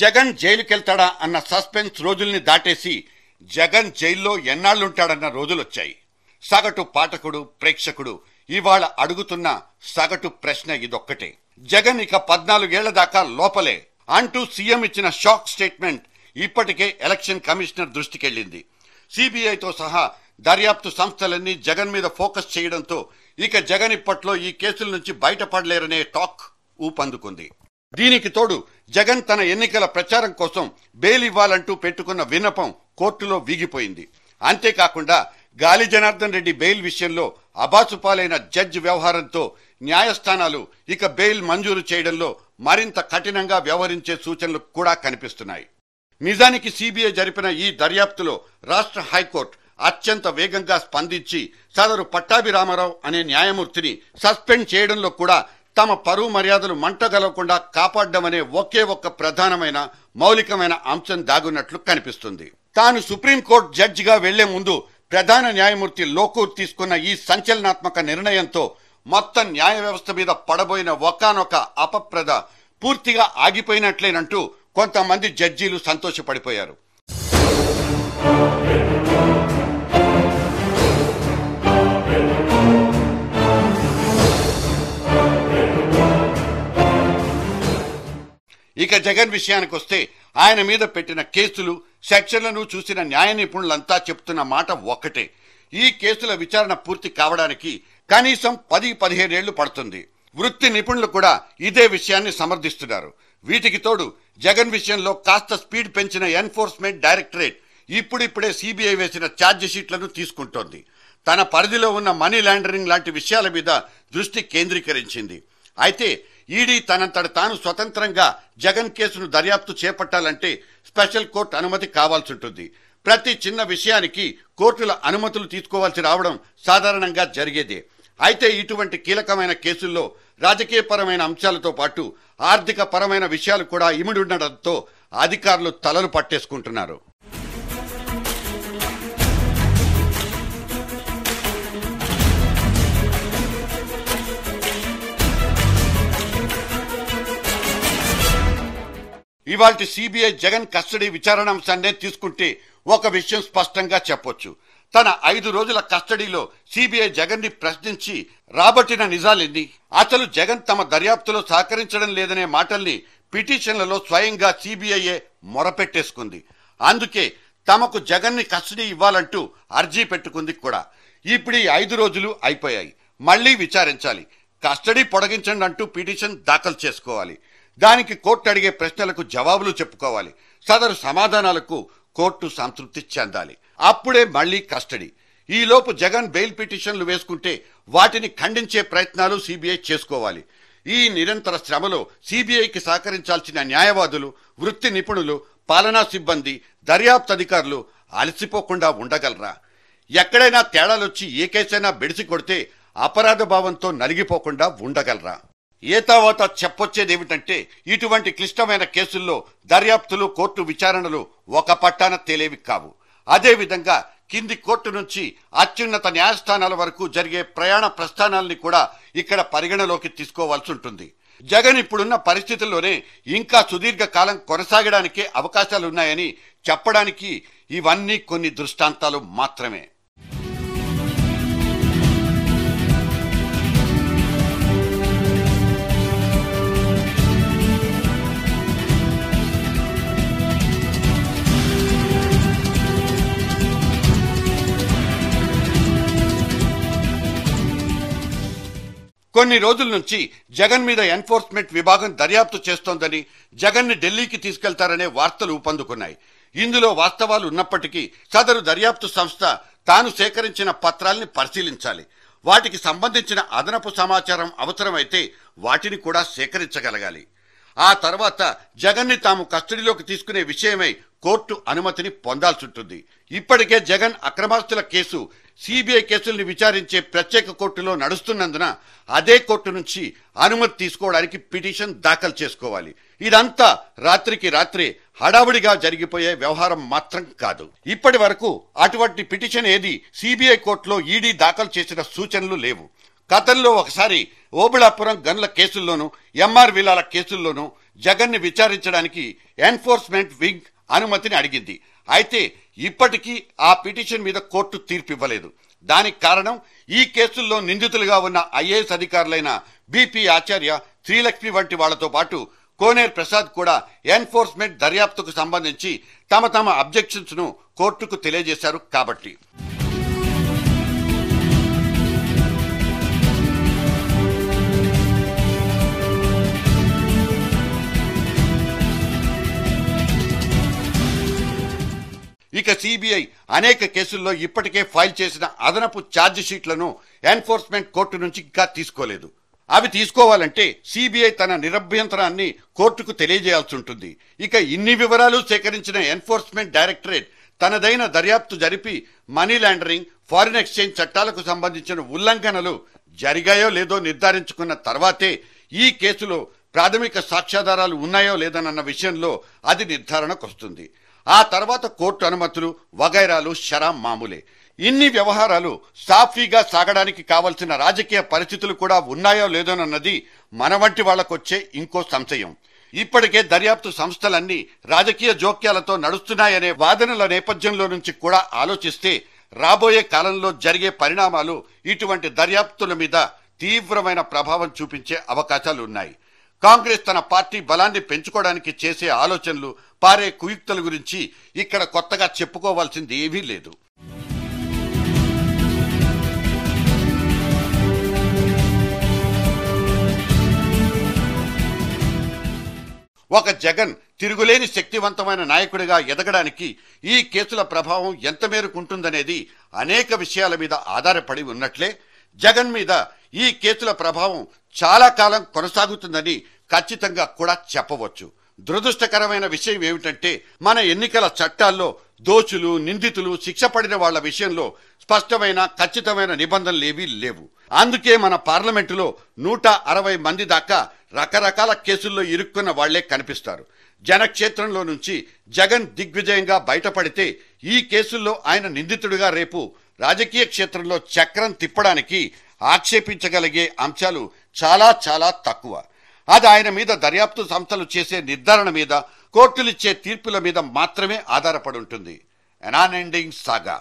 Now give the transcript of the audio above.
జగన్ జైలుకెళ్తాడా అన్న సస్పెన్స్ రోజుల్ని దాటేసి జగన్ జైల్లో ఎన్నాళ్లుంటాడన్న రోజులొచ్చాయి. సగటు పాఠకుడు, ప్రేక్షకుడు ఇవాళ అడుగుతున్న సగటు ప్రశ్న ఇదొక్కటే. జగన్ ఇక 14 ఏళ్ల దాకా లోపలే అంటూ సీఎం ఇచ్చిన షాక్ స్టేట్మెంట్ ఇప్పటికే ఎలక్షన్ కమిషనర్ దృష్టికెళ్లింది. సిబిఐతో సహా దర్యాప్తు సంస్థలన్నీ జగన్ మీద ఫోకస్ చేయడంతో ఇక జగన్ ఇప్పట్లో ఈ కేసుల నుంచి బయటపడలేరనే టాక్ ఊపందుకుంది. దీనికి తోడు జగన్ తన ఎన్నికల ప్రచారం కోసం బెయిల్ ఇవ్వాలంటూ పెట్టుకున్న విన్నపం కోర్టులో వీగిపోయింది. అంతేకాకుండా గాలి జనార్దన్ రెడ్డి బెయిల్ విషయంలో అబాసుపాలైన జడ్జి వ్యవహారంతో న్యాయస్థానాలు ఇక బెయిల్ మంజూరు చేయడంలో మరింత కఠినంగా వ్యవహరించే సూచనలు కూడా కనిపిస్తున్నాయి. నిజానికి సిబిఐ జరిపిన ఈ దర్యాప్తులో రాష్ట్ర హైకోర్టు అత్యంత వేగంగా స్పందించి సదరు పట్టాభిరామారావు అనే న్యాయమూర్తిని సస్పెండ్ చేయడంలో కూడా తమ పరువు మర్యాదలు మంటగలవకుండా కాపాడమనే ఒకే ఒక్క ప్రధానమైన మౌలికమైన అంశం దాగున్నట్లు కనిపిస్తుంది. తాను సుప్రీంకోర్టు జడ్జిగా వెళ్లే ముందు ప్రధాన న్యాయమూర్తి లోకూర్ తీసుకున్న ఈ సంచలనాత్మక నిర్ణయంతో మొత్తం న్యాయ వ్యవస్థ మీద పడబోయిన ఒకానొక అపప్రద పూర్తిగా ఆగిపోయినట్లేనంటూ కొంతమంది జడ్జీలు సంతోషపడిపోయారు. ఇక జగన్ విషయానికి వస్తే ఆయన మీద పెట్టిన కేసులు, సెక్షన్లను చూసిన న్యాయ నిపుణులంతా చెప్తున్న మాట ఒక్కటే. ఈ కేసుల విచారణ పూర్తి కావడానికి కనీసం 10-15 ఏళ్లు పడుతుంది. వృత్తి నిపుణులు కూడా ఇదే విషయాన్ని సమర్థిస్తున్నారు. వీటికి తోడు జగన్ విషయంలో కాస్త స్పీడ్ పెంచిన ఎన్ఫోర్స్మెంట్ డైరెక్టరేట్ ఇప్పుడిప్పుడే సిబిఐ వేసిన ఛార్జ్ షీట్లను తీసుకుంటోంది. తన పరిధిలో ఉన్న మనీ లాండరింగ్ లాంటి విషయాల మీద దృష్టి కేంద్రీకరించింది. అయితే ఈడీ తనంతట తాను స్వతంత్రంగా జగన్ కేసును దర్యాప్తు చేపట్టాలంటే స్పెషల్ కోర్టు అనుమతి కావాల్సి ఉంటుంది. ప్రతి చిన్న విషయానికి కోర్టుల అనుమతులు తీసుకోవాల్సి రావడం సాధారణంగా జరిగేదే. అయితే ఇటువంటి కీలకమైన కేసుల్లో రాజకీయపరమైన అంశాలతో పాటు ఆర్థిక పరమైన విషయాలు కూడా ఇమిడి ఉండడంతో అధికారులు తలలు పట్టేసుకుంటున్నారు. ఇవాల్టి సిబిఐ జగన్ కస్టడీ విచారణ అంశాన్నే తీసుకుంటే ఒక విషయం స్పష్టంగా చెప్పొచ్చు. తన 5 రోజుల కస్టడీలో సిబిఐ జగన్ ని ప్రశ్నించి రాబట్టిన నిజాలెన్ని, అసలు జగన్ తమ దర్యాప్తులో సహకరించడం లేదనే మాటల్ని పిటిషన్లలో స్వయంగా సిబిఐయే మొరపెట్టేసుకుంది. అందుకే తమకు జగన్ ని కస్టడీ ఇవ్వాలంటూ అర్జీ పెట్టుకుంది కూడా. ఇప్పుడు ఈ 5 రోజులు అయిపోయాయి, మళ్లీ విచారించాలి. కస్టడీ పొడిగించండి అంటూ పిటిషన్ దాఖలు చేసుకోవాలి. దానికి కోర్టు అడిగే ప్రశ్నలకు జవాబులు చెప్పుకోవాలి. సదరు సమాధానాలకు కోర్టు సంతృప్తి చెందాలి. అప్పుడే మళ్లీ కస్టడీ. ఈలోపు జగన్ బెయిల్ పిటిషన్లు వేసుకుంటే వాటిని ఖండించే ప్రయత్నాలు సిబిఐ చేసుకోవాలి. ఈ నిరంతర శ్రమలో సిబిఐకి సహకరించాల్సిన న్యాయవాదులు, వృత్తి నిపుణులు, పాలనా సిబ్బంది, దర్యాప్తు అధికారులు అలసిపోకుండా ఉండగలరా? ఎక్కడైనా తేడాలొచ్చి ఏ కేసైనా బెడిసి కొడితే అపరాధ భావంతో నలిగిపోకుండా ఉండగలరా? ఏతావాత చెప్పొచ్చేదేమిటంటే ఇటువంటి క్లిష్టమైన కేసుల్లో దర్యాప్తులు, కోర్టు విచారణలు ఒక పట్టాన తేలేవి కావు. అదేవిధంగా కింది కోర్టు నుంచి అత్యున్నత న్యాయస్థానాల వరకు జరిగే ప్రయాణ ప్రస్థానాల్ని కూడా ఇక్కడ పరిగణలోకి తీసుకోవాల్సి ఉంటుంది. జగన్ ఇప్పుడున్న పరిస్థితుల్లోనే ఇంకా సుదీర్ఘ కాలం కొనసాగడానికే అవకాశాలున్నాయని చెప్పడానికి ఇవన్నీ కొన్ని దృష్టాంతాలు మాత్రమే. కొన్ని రోజుల నుంచి జగన్ మీద ఎన్ఫోర్స్మెంట్ విభాగం దర్యాప్తు చేస్తోందని, జగన్ ని ఢిల్లీకి తీసుకెళ్తారనే వార్తలు ఊపందుకున్నాయి. ఇందులో వాస్తవాలు ఉన్నప్పటికీ సదరు దర్యాప్తు సంస్థ తాను సేకరించిన పత్రాల్ని పరిశీలించాలి. వాటికి సంబంధించిన అదనపు సమాచారం అవసరమైతే వాటిని కూడా సేకరించగలగాలి. ఆ తర్వాత జగన్ ని తాము కస్టడీలోకి తీసుకునే విషయమై కోర్టు అనుమతిని పొందాల్సి ఉంటుంది. ఇప్పటికే జగన్ అక్రమాస్తుల కేసు సిబిఐ కేసుల్ని విచారించే ప్రత్యేక కోర్టులో నడుస్తున్నందున అదే కోర్టు నుంచి అనుమతి తీసుకోవడానికి పిటిషన్ దాఖలు చేసుకోవాలి. ఇదంతా రాత్రికి రాత్రే హడావుడిగా జరిగిపోయే వ్యవహారం మాత్రం కాదు. ఇప్పటి వరకు అటువంటి పిటిషన్ ఏది సిబిఐ కోర్టులో ఈడీ దాఖలు చేసిన సూచనలు లేవు. గతంలో ఒకసారి ఓబుళాపురం గన్ల కేసుల్లోనూ, ఎంఆర్ విలాల కేసుల్లోనూ జగన్ ని విచారించడానికి ఎన్ఫోర్స్మెంట్ వింగ్ అనుమతిని అడిగింది. అయితే ఇప్పటికీ ఆ పిటిషన్ మీద కోర్టు తీర్పు ఇవ్వలేదు. దానికి కారణం ఈ కేసుల్లో నిందితులుగా ఉన్న ఐఏఎస్ అధికారులైన బిపి ఆచార్య, శ్రీలక్ష్మి వంటి వాళ్లతో పాటు కోనేరు ప్రసాద్ కూడా ఎన్ఫోర్స్మెంట్ దర్యాప్తుకు సంబంధించి తమ అబ్జెక్షన్స్ ను కోర్టుకు తెలియజేశారు కాబట్టి. ఇక సిబిఐ అనేక కేసుల్లో ఇప్పటికే ఫైల్ చేసిన అదనపు ఛార్జ్ షీట్లను ఎన్ఫోర్స్మెంట్ కోర్టు నుంచి ఇంకా తీసుకోలేదు. అవి తీసుకోవాలంటే సిబిఐ తన నిరభ్యంతరాన్ని కోర్టుకు తెలియజేయాల్సి ఉంటుంది. ఇక ఇన్ని వివరాలు సేకరించిన ఎన్ఫోర్స్మెంట్ డైరెక్టరేట్ తనదైన దర్యాప్తు జరిపి మనీ లాండరింగ్, ఫారిన్ ఎక్స్చేంజ్ చట్టాలకు సంబంధించిన ఉల్లంఘనలు జరిగాయో లేదో నిర్ధారించుకున్న తర్వాతే ఈ కేసులో ప్రాథమిక సాక్ష్యాధారాలు ఉన్నాయో లేదన్న విషయంలో అది నిర్ధారణకు వస్తుంది. ఆ తర్వాత కోర్టు అనుమతులు వగైరాలు శరా మామూలే. ఇన్ని వ్యవహారాలు సాఫీగా సాగడానికి కావలసిన రాజకీయ పరిస్థితులు కూడా ఉన్నాయో లేదోనన్నది మన వంటి వాళ్లకొచ్చే ఇంకో సంశయం. ఇప్పటికే దర్యాప్తు సంస్థలన్నీ రాజకీయ జోక్యాలతో నడుస్తున్నాయనే వాదనల నేపథ్యంలో నుంచి కూడా ఆలోచిస్తే రాబోయే కాలంలో జరిగే పరిణామాలు ఇటువంటి దర్యాప్తుల మీద తీవ్రమైన ప్రభావం చూపించే అవకాశాలు ఉన్నాయి. కాంగ్రెస్ తన పార్టీ బలాన్ని పెంచుకోవడానికి చేసే ఆలోచనలు, పారే కుయుక్తుల గురించి ఇక్కడ కొత్తగా చెప్పుకోవాల్సింది ఏమీ లేదు. ఒక జగన్ తిరుగులేని శక్తివంతమైన నాయకుడిగా ఎదగడానికి ఈ కేసుల ప్రభావం ఎంత మేరకు ఉంటుందనేది అనేక విషయాల మీద ఆధారపడి ఉన్నట్లే జగన్ మీద ఈ కేసుల ప్రభావం చాలా కాలం కొనసాగుతుందని ఖచ్చితంగా కూడా చెప్పవచ్చు. దురదృష్టకరమైన విషయం ఏమిటంటే మన ఎన్నికల చట్టాల్లో దోషులు, నిందితులు శిక్ష పడిన వాళ్ల విషయంలో స్పష్టమైన ఖచ్చితమైన నిబంధనలు ఏవీ లేవు. అందుకే మన పార్లమెంటులో 160 మంది దాకా రకరకాల కేసుల్లో ఇరుక్కున్న వాళ్లే కనిపిస్తారు. జనక్షేత్రంలో నుంచి జగన్ దిగ్విజయంగా బయటపడితే ఈ కేసుల్లో ఆయన నిందితుడిగా రేపు రాజకీయ క్షేత్రంలో చక్రం తిప్పడానికి ఆక్షేపించగలిగే అంశాలు చాలా చాలా తక్కువ. అది ఆయన మీద దర్యాప్తు సంస్థలు చేసే నిర్ధారణ మీద, కోర్టులిచ్చే తీర్పుల మీద మాత్రమే ఆధారపడి ఉంటుంది. ఎన్ అన్ఎండింగ్ సాగా.